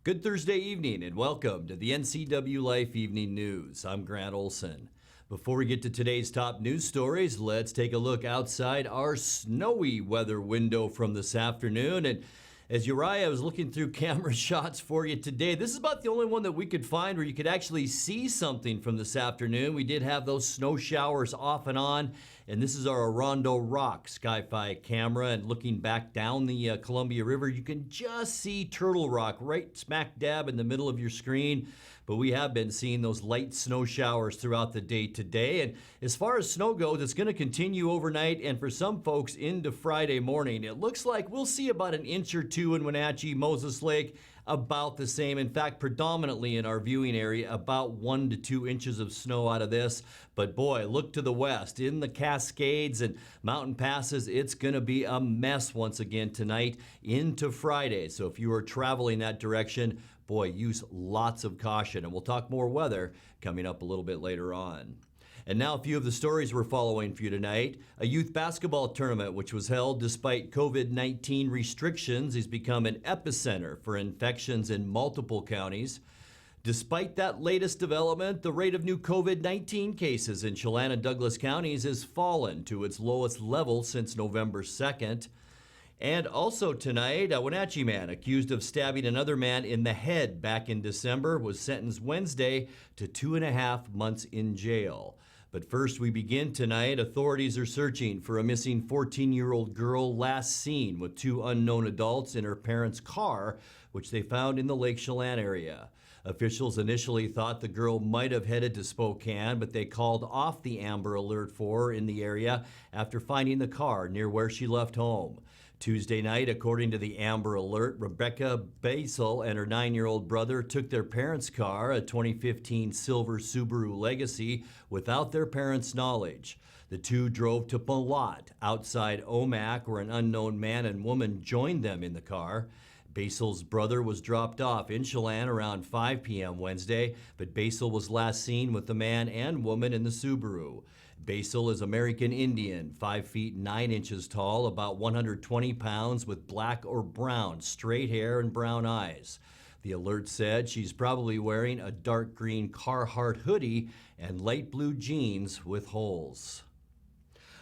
Good Thursday evening and welcome to the NCWLIFE Evening News. I'm Grant Olson. Before we get to today's top news stories, let's take a look outside our snowy weather window from this afternoon. And as Uriah was looking through camera shots for you today, this is about the only one that we could find where you could actually see something from this afternoon. We did have those snow showers off and on, and this is our Orondo Rock Sky-Fi camera. And looking back down the Columbia River, you can just see Turtle Rock right smack dab in the middle of your screen. But we have been seeing those light snow showers throughout the day today. And as far as snow goes, it's going to continue overnight and for some folks into Friday morning. It looks like we'll see about an inch or two in Wenatchee, Moses Lake, about the same. In fact, predominantly in our viewing area, about 1 to 2 inches of snow out of this. But boy, look to the west. In the Cascades and mountain passes, it's going to be a mess once again tonight into Friday. So if you are traveling that direction, boy, use lots of caution. And we'll talk more weather coming up a little bit later on. And now a few of the stories we're following for you tonight. A youth basketball tournament which was held despite COVID-19 restrictions has become an epicenter for infections in multiple counties. Despite that latest development, the rate of new COVID-19 cases in Chelan and Douglas counties has fallen to its lowest level since November 2nd. And also tonight, a Wenatchee man accused of stabbing another man in the head back in December was sentenced Wednesday to 2.5 months in jail. But first we begin tonight. Authorities are searching for a missing 14-year-old girl last seen with 2 unknown adults in her parents' car, which they found in the Lake Chelan area. Officials initially thought the girl might have headed to Spokane, but they called off the Amber Alert for her in the area after finding the car near where she left home. Tuesday night, according to the Amber Alert, Rebecca Basil and her 9-year-old brother took their parents' car, a 2015 silver Subaru Legacy, without their parents' knowledge. The two drove to Palat outside Omak, where an unknown man and woman joined them in the car. Basil's brother was dropped off in Chelan around 5 p.m. Wednesday, but Basil was last seen with the man and woman in the Subaru. Basil is American Indian, 5 feet 9 inches tall, about 120 pounds, with black or brown straight hair and brown eyes. The alert said she's probably wearing a dark green Carhartt hoodie and light blue jeans with holes.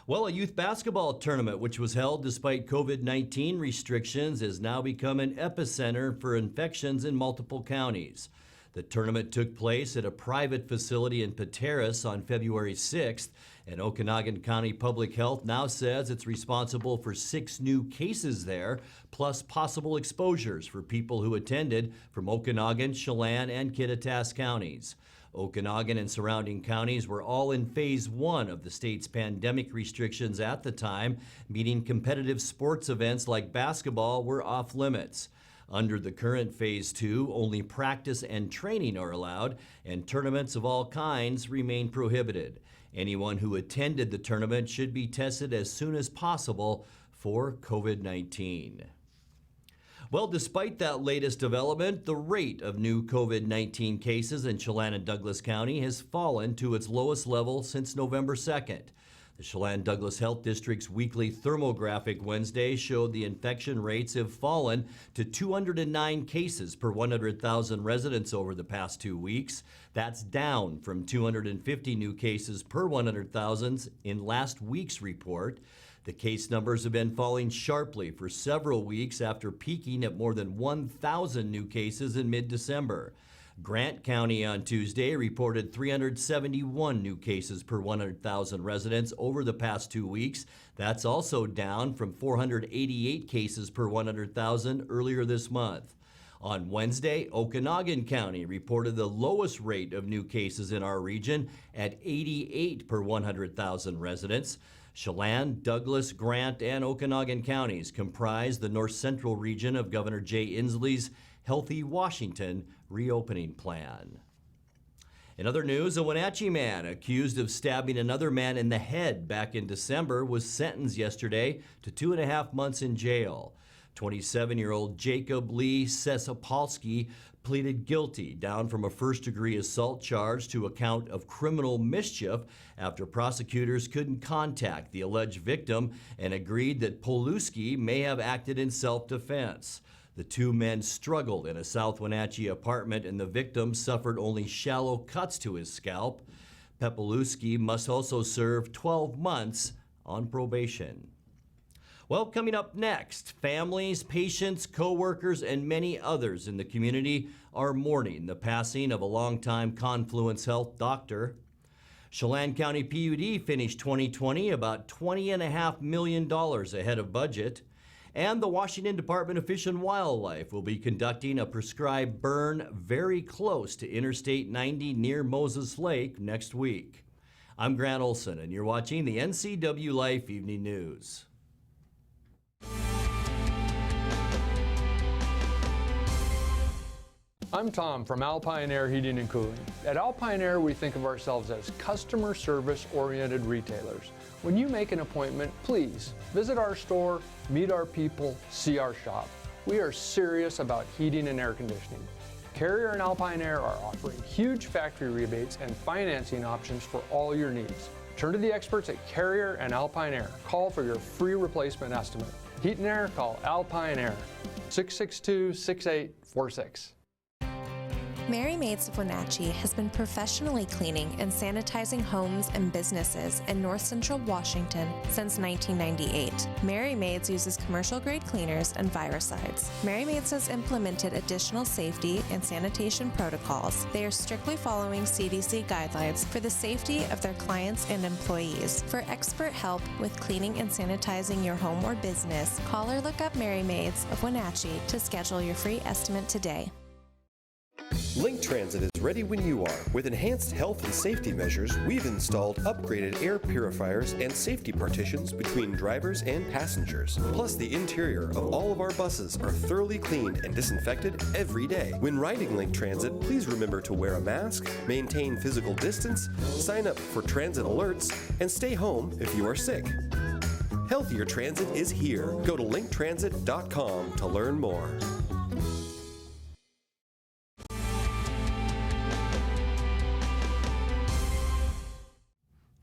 Well, a youth basketball tournament which was held despite COVID-19 restrictions has now become an epicenter for infections in multiple counties. The tournament took place at a private facility in Pateros on February 6th, and Okanagan County Public Health now says it's responsible for 6 new cases there, plus possible exposures for people who attended from Okanagan, Chelan, and Kittitas counties. Okanagan and surrounding counties were all in phase 1 of the state's pandemic restrictions at the time, meaning competitive sports events like basketball were off limits. Under the current phase 2, only practice and training are allowed, and tournaments of all kinds remain prohibited. Anyone who attended the tournament should be tested as soon as possible for COVID-19. Well, despite that latest development, the rate of new COVID-19 cases in Chelan and Douglas County has fallen to its lowest level since November 2nd. The Chelan-Douglas Health District's weekly thermographic Wednesday showed the infection rates have fallen to 209 cases per 100,000 residents over the past 2 weeks. That's down from 250 new cases per 100,000 in last week's report. The case numbers have been falling sharply for several weeks after peaking at more than 1,000 new cases in mid-December. Grant County on Tuesday reported 371 new cases per 100,000 residents over the past 2 weeks. That's also down from 488 cases per 100,000 earlier this month. On Wednesday, Okanagan County reported the lowest rate of new cases in our region at 88 per 100,000 residents. Chelan, Douglas, Grant, and Okanagan counties comprise the north central region of Governor Jay Inslee's Healthy Washington reopening plan. In other news, a Wenatchee man accused of stabbing another man in the head back in December was sentenced yesterday to 2.5 months in jail. 27-year-old Jacob Lee Sesopolsky pleaded guilty, down from a first-degree assault charge to a count of criminal mischief after prosecutors couldn't contact the alleged victim and agreed that Poluski may have acted in self-defense. The two men struggled in a South Wenatchee apartment, and the victim suffered only shallow cuts to his scalp. Pepelewski must also serve 12 months on probation. Well, coming up next, families, patients, co-workers, and many others in the community are mourning the passing of a longtime Confluence Health doctor. Chelan County PUD finished 2020 about $20.5 million ahead of budget. And the Washington Department of Fish and Wildlife will be conducting a prescribed burn very close to Interstate 90 near Moses Lake next week. I'm Grant Olson, and you're watching the NCWLIFE Evening News. I'm Tom from Alpine Air Heating and Cooling. At Alpine Air, we think of ourselves as customer service-oriented retailers. When you make an appointment, please visit our store, meet our people, see our shop. We are serious about heating and air conditioning. Carrier and Alpine Air are offering huge factory rebates and financing options for all your needs. Turn to the experts at Carrier and Alpine Air. Call for your free replacement estimate. Heat and air, call Alpine Air, 662-6846. Mary Maids of Wenatchee has been professionally cleaning and sanitizing homes and businesses in North Central Washington since 1998. Mary Maids uses commercial-grade cleaners and viricides. Mary Maids has implemented additional safety and sanitation protocols. They are strictly following CDC guidelines for the safety of their clients and employees. For expert help with cleaning and sanitizing your home or business, call or look up Mary Maids of Wenatchee to schedule your free estimate today. Link Transit is ready when you are. With enhanced health and safety measures, we've installed upgraded air purifiers and safety partitions between drivers and passengers. Plus, the interior of all of our buses are thoroughly cleaned and disinfected every day. When riding Link Transit, please remember to wear a mask, maintain physical distance, sign up for transit alerts, and stay home if you are sick. Healthier transit is here. Go to linktransit.com to learn more.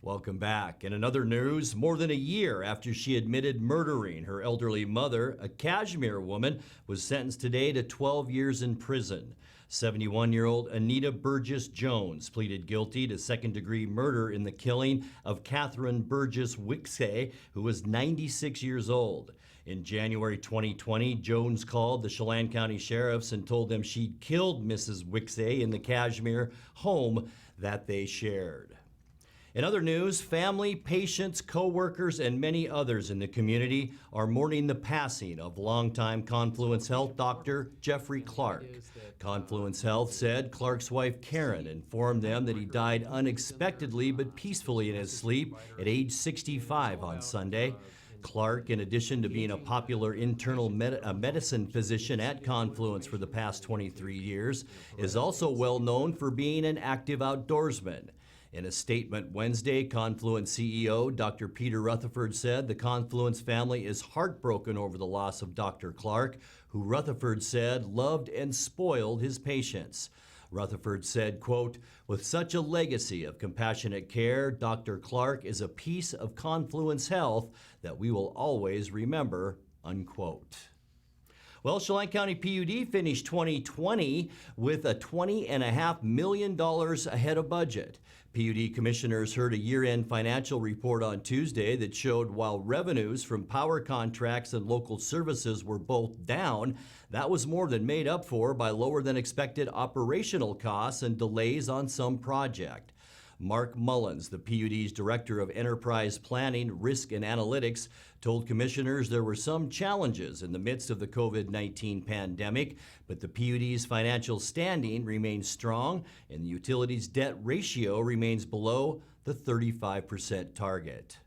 Welcome back. In another news, more than a year after she admitted murdering her elderly mother, a Kashmir woman was sentenced today to 12 years in prison. 71-year-old Anita Burgess Jones pleaded guilty to second-degree murder in the killing of Catherine Burgess Wicksey, who was 96 years old. In January 2020, Jones called the Chelan County Sheriffs and told them she'd killed Mrs. Wicksey in the Kashmir home that they shared. In other news, family, patients, co-workers, and many others in the community are mourning the passing of longtime Confluence Health doctor Jeffrey Clark. Confluence Health said Clark's wife Karen informed them that he died unexpectedly but peacefully in his sleep at age 65 on Sunday. Clark, in addition to being a popular internal medicine physician at Confluence for the past 23 years, is also well known for being an active outdoorsman. In a statement Wednesday, Confluence CEO Dr. Peter Rutherford said the Confluence family is heartbroken over the loss of Dr. Clark, who Rutherford said loved and spoiled his patients. Rutherford said, quote, "With such a legacy of compassionate care, Dr. Clark is a piece of Confluence Health that we will always remember," unquote. Well, Chelan County PUD finished 2020 with a $20.5 million ahead of budget. PUD commissioners heard a year-end financial report on Tuesday that showed while revenues from power contracts and local services were both down, that was more than made up for by lower than expected operational costs and delays on some project. Mark Mullins, the PUD's Director of Enterprise Planning, Risk and Analytics, told commissioners there were some challenges in the midst of the COVID-19 pandemic, but the PUD's financial standing remains strong and the utility's debt ratio remains below the 35% target.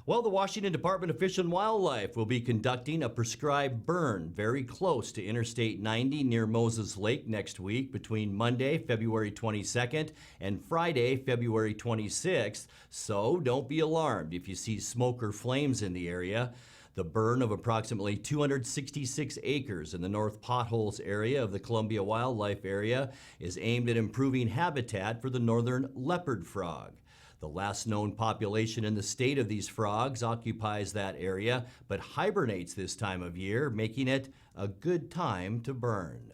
Well, the Washington Department of Fish and Wildlife will be conducting a prescribed burn very close to Interstate 90 near Moses Lake next week between Monday, February 22nd and Friday, February 26th. So don't be alarmed if you see smoke or flames in the area. The burn of approximately 266 acres in the North Potholes area of the Columbia Wildlife Area is aimed at improving habitat for the northern leopard frog. The last known population in the state of these frogs occupies that area, but hibernates this time of year, making it a good time to burn.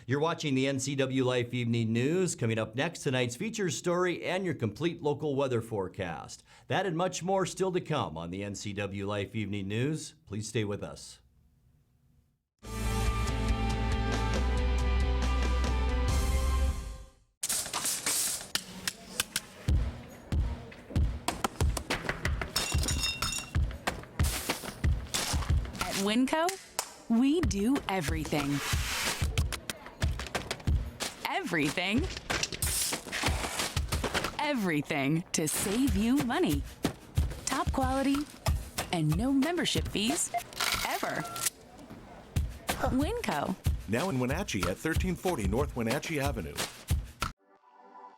You're watching the NCWLIFE Evening News. Coming up next, tonight's feature story and your complete local weather forecast. That and much more still to come on the NCWLIFE Evening News. Please stay with us. At Winco, we do everything. Everything to save you money. Top quality and no membership fees ever. Winco. Now in Wenatchee at 1340 North Wenatchee Avenue.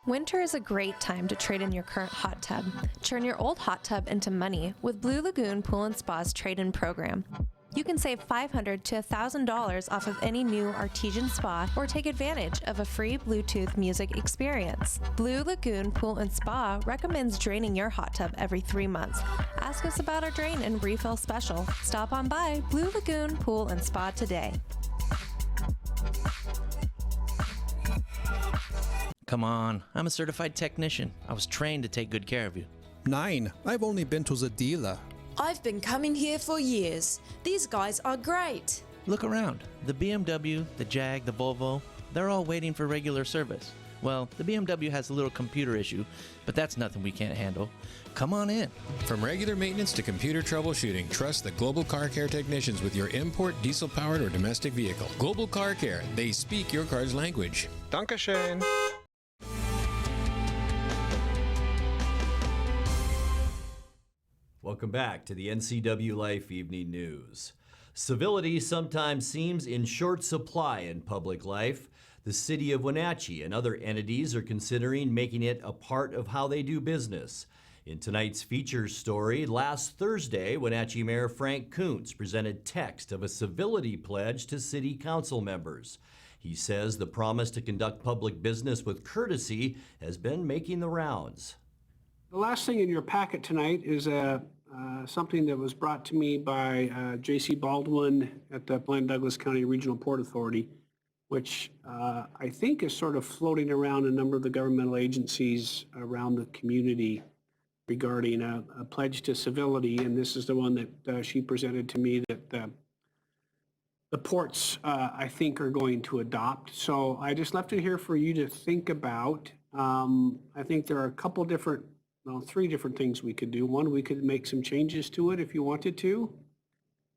Winter is a great time to trade in your current hot tub. Turn your old hot tub into money with Blue Lagoon Pool and Spa's trade-in program. You can save $500 to $1,000 off of any new artesian spa or take advantage of a free Bluetooth music experience. Blue Lagoon Pool and Spa recommends draining your hot tub every 3 months. Ask us about our drain and refill special. Stop on by Blue Lagoon Pool and Spa today. Come on, I'm a certified technician. I was trained to take good care of you. 9. I've only been to the dealer. I've been coming here for years. These guys are great. Look around. The BMW, the Jag, the Volvo, they're all waiting for regular service. Well, the BMW has a little computer issue, but that's nothing we can't handle. Come on in. From regular maintenance to computer troubleshooting, trust the Global Car Care technicians with your import, diesel-powered, or domestic vehicle. Global Car Care. They speak your car's language. Dankeschön. Welcome back to the NCWLIFE Evening News. Civility sometimes seems in short supply in public life. The city of Wenatchee and other entities are considering making it a part of how they do business. In tonight's feature story, last Thursday, Wenatchee Mayor Frank Kuntz presented text of a civility pledge to city council members. He says the promise to conduct public business with courtesy has been making the rounds. The last thing in your packet tonight is something that was brought to me by J.C. Baldwin at the Bland Douglas County Regional Port Authority, which I think is sort of floating around a number of the governmental agencies around the community regarding a pledge to civility. And this is the one that she presented to me that the ports, I think, are going to adopt. So I just left it here for you to think about. I think there are a couple different, well, 3 different things we could do. One, we could make some changes to it if you wanted to.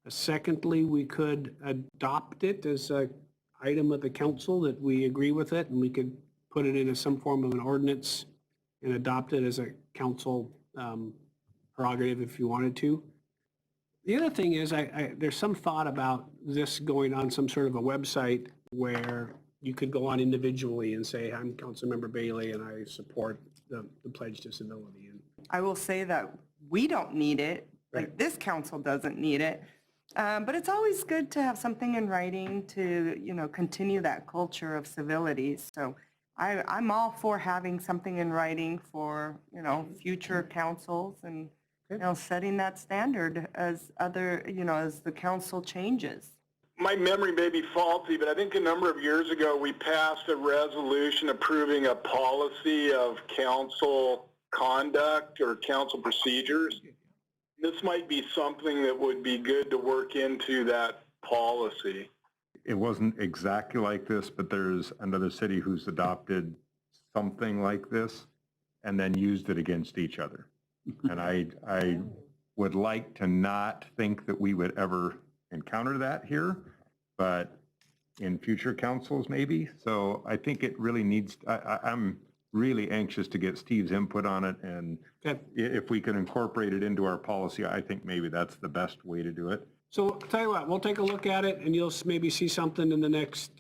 Secondly, we could adopt it as an item of the council that we agree with it, and we could put it into some form of an ordinance and adopt it as a council prerogative if you wanted to. The other thing is there's some thought about this going on some sort of a website where you could go on individually and say, I'm Councilmember Bailey and I support the pledge to civility. And I will say that we don't need it, like Right. this council doesn't need it, but it's always good to have something in writing to, continue that culture of civility. So I'm all for having something in writing for, future councils and, setting that standard as as the council changes. My memory may be faulty, but I think a number of years ago we passed a resolution approving a policy of council conduct or council procedures. This might be something that would be good to work into that policy. It wasn't exactly like this, but there's another city who's adopted something like this and then used it against each other. And I would like to not think that we would ever encounter that here, but in future councils maybe. So I think it really needs, I'm really anxious to get Steve's input on it, and if we can incorporate it into our policy, I think maybe that's the best way to do it. So I'll tell you what, we'll take a look at it and you'll maybe see something in the next,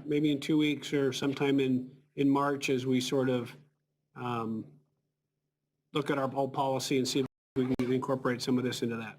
maybe in 2 weeks or sometime in March as we sort of look at our whole policy and see if we can incorporate some of this into that.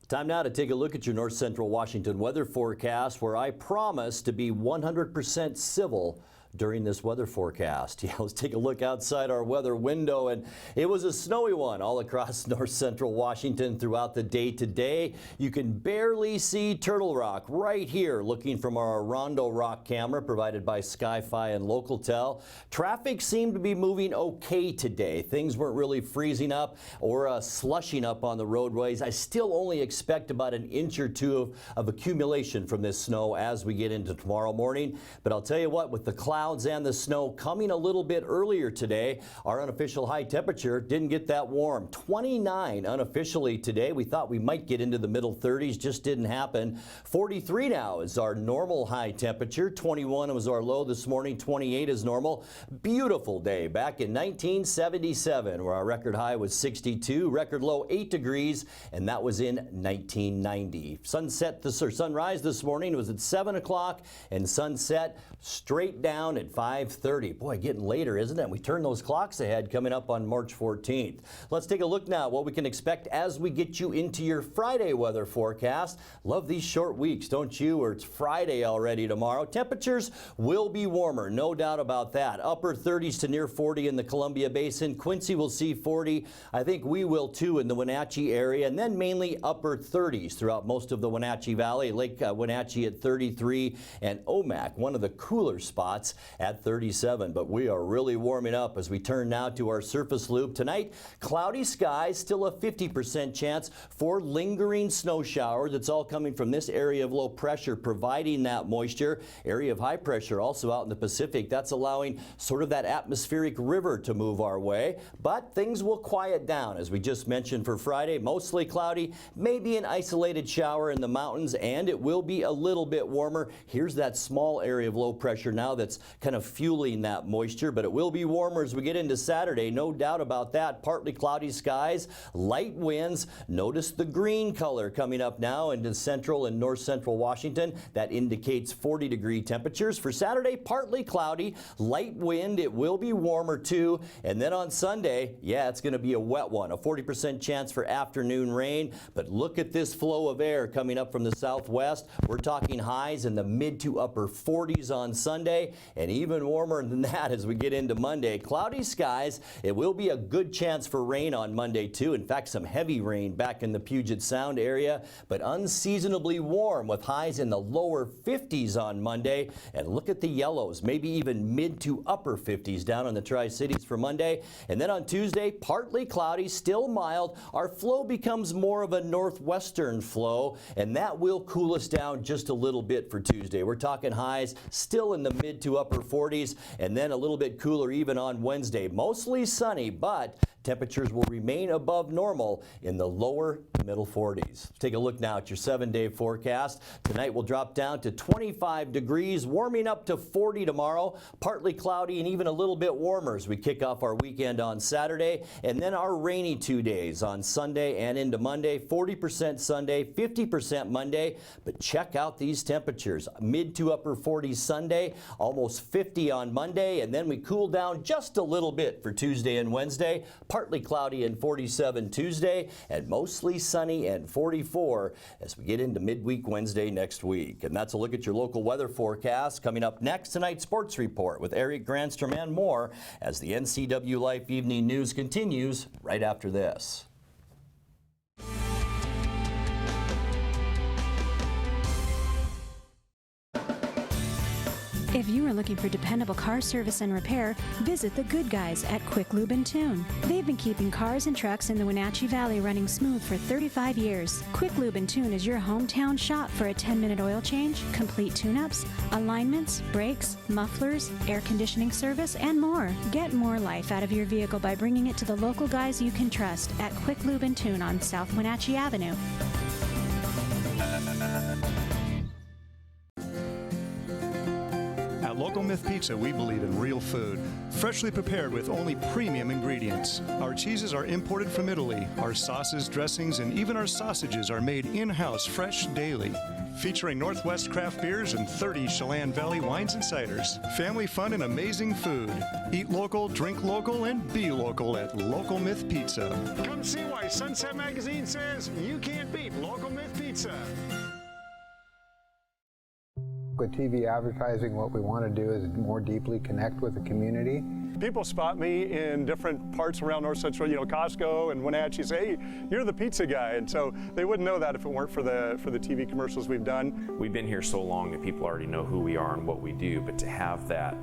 Time now to take a look at your North Central Washington weather forecast, where I promise to be 100% civil during this weather forecast. Yeah, let's take a look outside our weather window, and it was a snowy one all across North Central Washington throughout the day today. You can barely see Turtle Rock right here looking from our Rondo Rock camera provided by Sky-Fi and Localtel. Traffic seemed to be moving okay today. Things weren't really freezing up or slushing up on the roadways. I still only expect about an inch or two of accumulation from this snow as we get into tomorrow morning. But I'll tell you what, with the clouds and the snow coming a little bit earlier today, our unofficial high temperature didn't get that warm. 29 unofficially today. We thought we might get into the middle 30s, just didn't happen. 43 now is our normal high temperature. 21 was our low this morning. 28 is normal. Beautiful day back in 1977, where our record high was 62, record low 8 degrees, and that was in 1990. Sunrise this morning was at 7 o'clock, and sunset straight down at 5:30. Boy, getting later, isn't it? We turn those clocks ahead coming up on March 14th. Let's take a look now at what we can expect as we get you into your Friday weather forecast. Love these short weeks, don't you? Or it's Friday already tomorrow. Temperatures will be warmer, no doubt about that. Upper 30s to near 40 in the Columbia Basin. Quincy will see 40. I think we will too in the Wenatchee area, and then mainly upper 30s throughout most of the Wenatchee Valley. Lake Wenatchee at 33, and Omak, one of the cooler spots, at 37. But we are really warming up as we turn now to our surface loop. Tonight, cloudy skies, still a 50% chance for lingering snow showers. It's all coming from this area of low pressure providing that moisture. Area of high pressure also out in the Pacific. That's allowing sort of that atmospheric river to move our way. But things will quiet down, as we just mentioned, for Friday. Mostly cloudy, maybe an isolated shower in the mountains, and it will be a little bit warmer. Here's that small area of low pressure now that's kind of fueling that moisture, but it will be warmer as we get into Saturday, no doubt about that. Partly cloudy skies, light winds. Notice the green color coming up now into central and north central Washington. That indicates 40-degree temperatures. For Saturday, partly cloudy, light wind. It will be warmer too. And then on Sunday, yeah, it's going to be a wet one. A 40% chance for afternoon rain. But look at this flow of air coming up from the southwest. We're talking highs in the mid to upper 40s on Sunday, and even warmer than that as we get into Monday. Cloudy skies. It will be a good chance for rain on Monday too. In fact, some heavy rain back in the Puget Sound area, but unseasonably warm with highs in the lower 50s on Monday. And look at the yellows, maybe even mid to upper 50s down in the Tri-Cities for Monday. And then on Tuesday, partly cloudy, still mild. Our flow becomes more of a northwestern flow, and that will cool us down just a little bit for Tuesday. We're talking highs still in the mid to upper 40s, and then a little bit cooler even on Wednesday. Mostly sunny, but temperatures will remain above normal in the lower to middle 40s. Take a look now at your 7-day forecast. Tonight will drop down to 25 degrees, warming up to 40 tomorrow. Partly cloudy and even a little bit warmer as we kick off our weekend on Saturday. And then our rainy 2 days on Sunday and into Monday. 40% Sunday, 50% Monday. But check out these temperatures. Mid to upper 40s Sunday, almost 50 on Monday. And then we cool down just a little bit for Tuesday and Wednesday. Partly cloudy and 47 Tuesday, and mostly sunny and 44 as we get into midweek Wednesday next week. And that's a look at your local weather forecast. Coming up next, tonight's sports report with Eric Granstrom and more as the NCWLIFE Evening News continues right after this. If you are looking for dependable car service and repair, visit the good guys at Quick Lube and Tune. They've been keeping cars and trucks in the Wenatchee Valley running smooth for 35 years. Quick Lube and Tune is your hometown shop for a 10-minute oil change, complete tune-ups, alignments, brakes, mufflers, air conditioning service, and more. Get more life out of your vehicle by bringing it to the local guys you can trust at Quick Lube and Tune on South Wenatchee Avenue. Local Myth Pizza, we believe in real food, freshly prepared with only premium ingredients. Our cheeses are imported from Italy. Our sauces, dressings, and even our sausages are made in-house fresh daily. featuring Northwest craft beers and 30 Chelan Valley wines and ciders. Family fun and amazing food. Eat local, drink local, and be local at Local Myth Pizza. Come see why Sunset Magazine says you can't beat Local Myth Pizza. With TV advertising, what we want to do is more deeply connect with the community. People spot me in different parts around North Central, Costco and Wenatchee, say, hey, you're the pizza guy. And so they wouldn't know that if it weren't for the TV commercials we've done. We've been here so long that people already know who we are and what we do, but to have that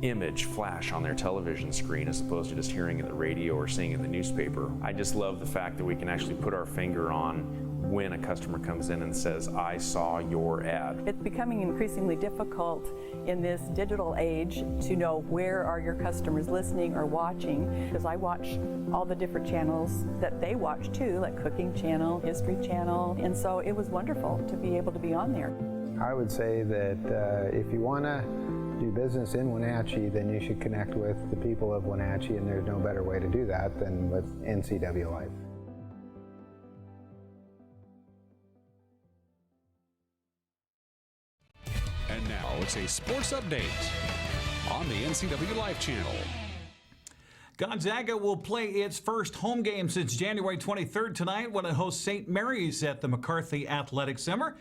image flash on their television screen as opposed to just hearing it in the radio or seeing it in the newspaper, I just love the fact that we can actually put our finger on when a customer comes in and says, I saw your ad. It's becoming increasingly difficult in this digital age to know where are your customers listening or watching, because I watch all the different channels that they watch too, like Cooking Channel, History Channel, and so it was wonderful to be able to be on there. I would say that if you want to do business in Wenatchee, then you should connect with the people of Wenatchee, and there's no better way to do that than with NCWLIFE. And now it's a sports update on the NCWLIFE channel. Gonzaga will play its first home game since January 23rd tonight when it hosts St. Mary's at the McCarthy Athletic Center.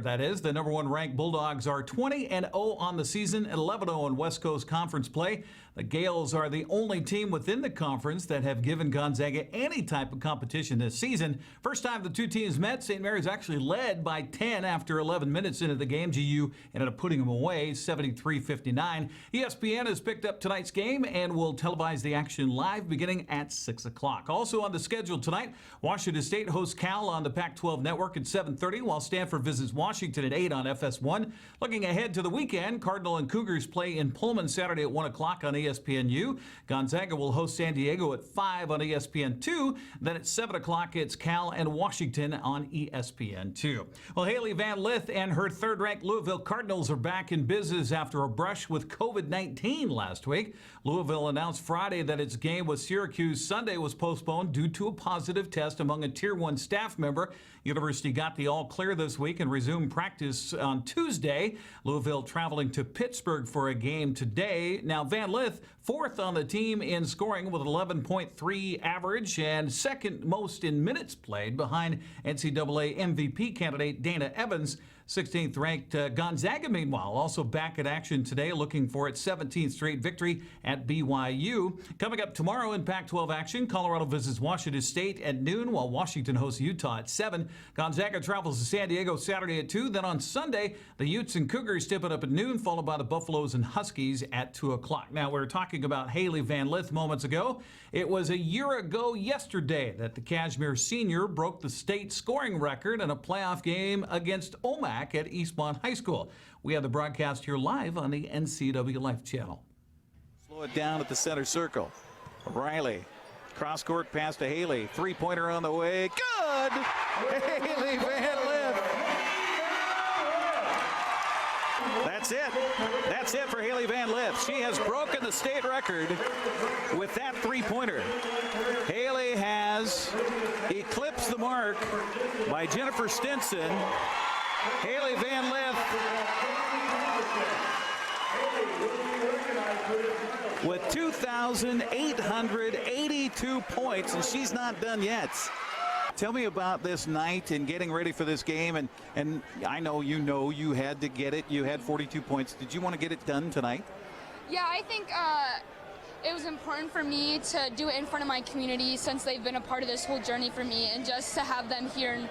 That is. The number one ranked Bulldogs are 20-0 on the season, 11-0 in West Coast Conference play. The Gales are the only team within the conference that have given Gonzaga any type of competition this season. First time the two teams met, St. Mary's actually led by 10 after 11 minutes into the game. GU ended up putting them away, 73-59. ESPN has picked up tonight's game and will televise the action live beginning at 6 o'clock. Also on the schedule tonight, Washington State hosts Cal on the Pac-12 network at 7:30, while Stanford visits Washington at 8 on FS1. Looking ahead to the weekend, Cardinal and Cougars play in Pullman Saturday at 1 o'clock on ESPNU. Gonzaga will host San Diego at 5 on ESPN2. Then at 7 o'clock, it's Cal and Washington on ESPN2. Well, Haley Van Lith and her third-ranked Louisville Cardinals are back in business after a brush with COVID-19 last week. Louisville announced Friday that its game with Syracuse Sunday was postponed due to a positive test among a Tier 1 staff member. University got the all clear this week and resumed practice on Tuesday. Louisville traveling to Pittsburgh for a game today. Now, Van Lith, fourth on the team in scoring with 11.3 average and second most in minutes played behind NCAA MVP candidate Dana Evans. 16th ranked Gonzaga, meanwhile, also back at action today, looking for its 17th straight victory at BYU. Coming up tomorrow in Pac-12 action, Colorado visits Washington State at noon, while Washington hosts Utah at 7. Gonzaga travels to San Diego Saturday at 2. Then on Sunday, the Utes and Cougars tipping up at noon, followed by the Buffaloes and Huskies at 2 o'clock. Now, we were talking about Haley Van Lith moments ago. It was a year ago yesterday that the Cashmere senior broke the state scoring record in a playoff game against OMAC at Eastmont High School. We have the broadcast here live on the NCWLIFE channel. Slow it down at the center circle. Riley, cross court pass to Haley. Three-pointer on the way. Good! Haley Van Lith. That's it. That's it for Haley Van Lith. She has broken the state record with that three-pointer. Haley has eclipsed the mark by Jennifer Stinson. Haley Van Lith with 2,882 points, and she's not done yet. Tell me about this night and getting ready for this game, and I know you had to get it. You had 42 points. Did you want to get it done tonight? Yeah, I think it was important for me to do it in front of my community since they've been a part of this whole journey for me, and just to have them here and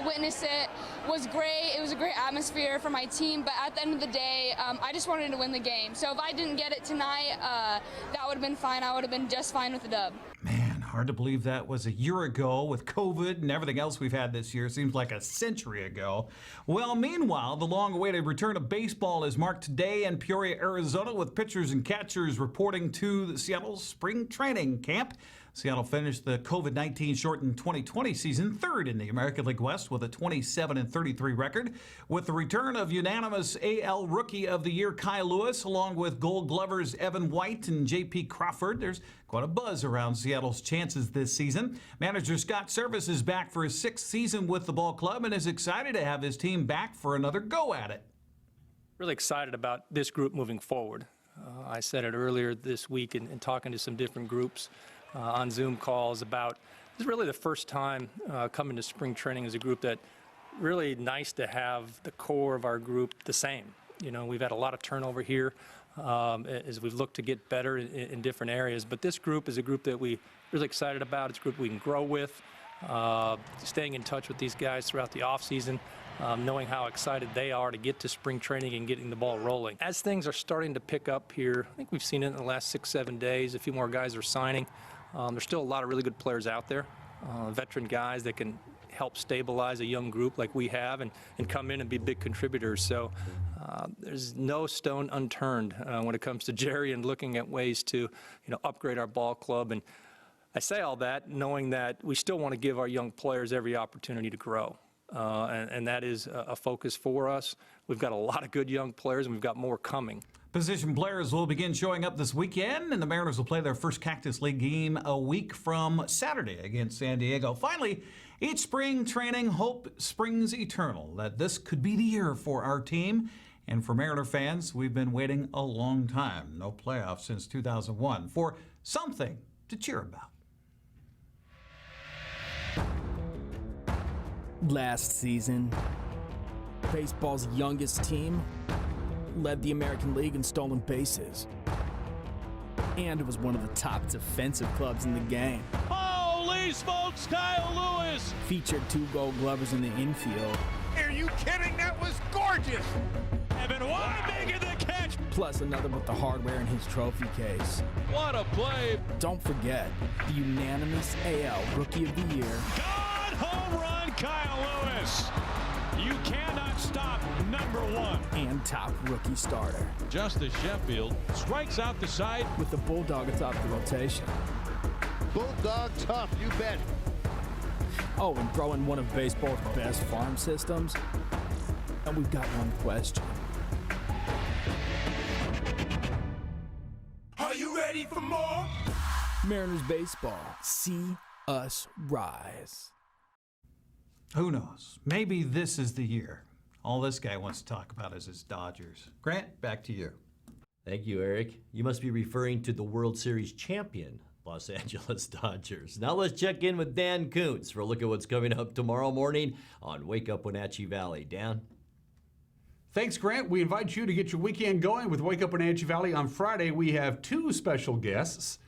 witness it was great. It was a great atmosphere for my team, but at the end of the day, I just wanted to win the game. So if I didn't get it tonight, that would have been fine. I would have been just fine with the dub. Man, hard to believe that was a year ago with COVID and everything else we've had this year. Seems like a century ago. Well, meanwhile, the long-awaited return of baseball is marked today in Peoria, Arizona, with pitchers and catchers reporting to the Seattle spring training camp. Seattle finished the COVID-19 shortened 2020 season third in the American League West with a 27-33 record. With the return of unanimous AL Rookie of the Year Kyle Lewis, along with Gold Glovers Evan White and J.P. Crawford, there's quite a buzz around Seattle's chances this season. Manager Scott Service is back for his sixth season with the ball club and is excited to have his team back for another go at it. Really excited about this group moving forward. I said it earlier this week in talking to some different groups on Zoom calls about this is really the first time coming to spring training as a group that really nice to have the core of our group the same. You know, we've had a lot of turnover here as we've looked to get better in different areas, but this group is a group that we really excited about. It's a group we can grow with, staying in touch with these guys throughout the offseason. Knowing how excited they are to get to spring training and getting the ball rolling. As things are starting to pick up here, I think we've seen it in the last 6-7 days. A few more guys are signing. There's still a lot of really good players out there, veteran guys that can help stabilize a young group like we have and come in and be big contributors. So there's no stone unturned when it comes to Jerry and looking at ways to upgrade our ball club. And I say all that knowing that we still want to give our young players every opportunity to grow. And that is a focus for us. We've got a lot of good young players, and we've got more coming. Position players will begin showing up this weekend, and the Mariners will play their first Cactus League game a week from Saturday against San Diego. Finally, each spring training hope springs eternal that this could be the year for our team. And for Mariner fans, we've been waiting a long time, no playoffs since 2001, for something to cheer about. Last season, baseball's youngest team led the American League in stolen bases. And it was one of the top defensive clubs in the game. Holy smokes, Kyle Lewis! Featured 2 Gold Glovers in the infield. Are you kidding? That was gorgeous! Evan White making the catch! Plus another with the hardware in his trophy case. What a play! Don't forget, the unanimous AL Rookie of the Year. Home run, Kyle Lewis. You cannot stop #1. And top rookie starter. Justice Sheffield strikes out the side. With the Bulldog atop the rotation. Bulldog tough, you bet. Oh, and throwing one of baseball's best farm systems. And we've got one question. Are you ready for more? Mariners baseball. See us rise. Who knows? Maybe this is the year. All this guy wants to talk about is his Dodgers. Grant, back to you. Thank you, Eric. You must be referring to the World Series champion, Los Angeles Dodgers. Now let's check in with Dan Kuntz for a look at what's coming up tomorrow morning on Wake Up Wenatchee Valley. Dan? Thanks, Grant. We invite you to get your weekend going with Wake Up Wenatchee Valley. On Friday, we have 2 special guests.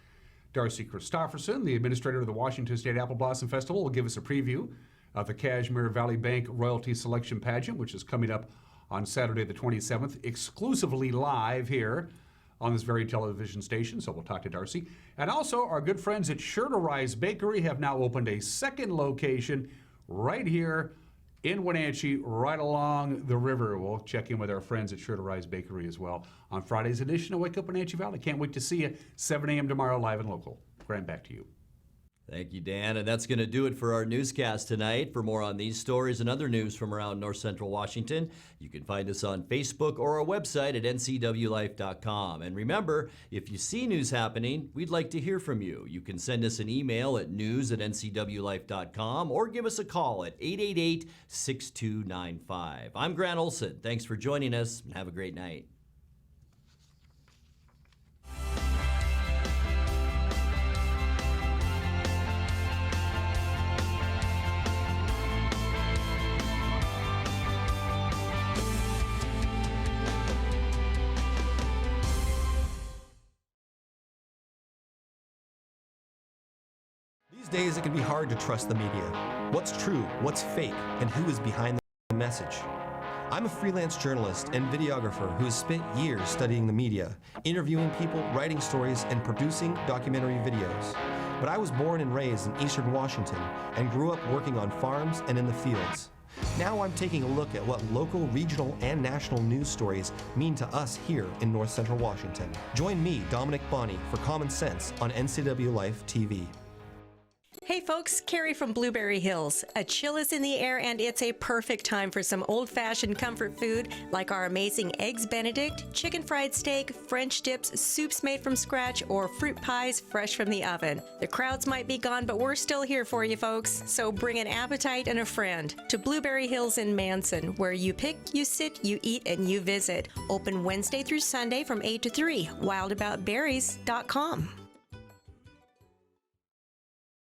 Darcy Christopherson, the administrator of the Washington State Apple Blossom Festival, will give us a preview of the Kashmir Valley Bank Royalty Selection Pageant, which is coming up on Saturday the 27th, exclusively live here on this very television station, so we'll talk to Darcy. And also, our good friends at Sure to Rise Bakery have now opened a second location right here in Wenatchee, right along the river. We'll check in with our friends at Sure to Rise Bakery as well on Friday's edition of Wake Up Wenatchee Valley. Can't wait to see you, 7 a.m. tomorrow, live and local. Grant, back to you. Thank you, Dan. And that's going to do it for our newscast tonight. For more on these stories and other news from around North Central Washington, you can find us on Facebook or our website at ncwlife.com. And remember, if you see news happening, we'd like to hear from you. You can send us an email at news@ncwlife.com or give us a call at 888-6295. I'm Grant Olson. Thanks for joining us, and have a great night. These days, it can be hard to trust the media. What's true, what's fake, and who is behind the message? I'm a freelance journalist and videographer who has spent years studying the media, interviewing people, writing stories, and producing documentary videos. But I was born and raised in Eastern Washington and grew up working on farms and in the fields. Now I'm taking a look at what local, regional, and national news stories mean to us here in North Central Washington. Join me, Dominic Bonney, for Common Sense on NCWLIFE TV. Hey folks, Carrie from Blueberry Hills. A chill is in the air and it's a perfect time for some old-fashioned comfort food like our amazing Eggs Benedict, chicken fried steak, French dips, soups made from scratch, or fruit pies fresh from the oven. The crowds might be gone, but we're still here for you folks. So bring an appetite and a friend to Blueberry Hills in Manson, where you pick, you sit, you eat, and you visit. Open Wednesday through Sunday from 8 to 3. Wildaboutberries.com.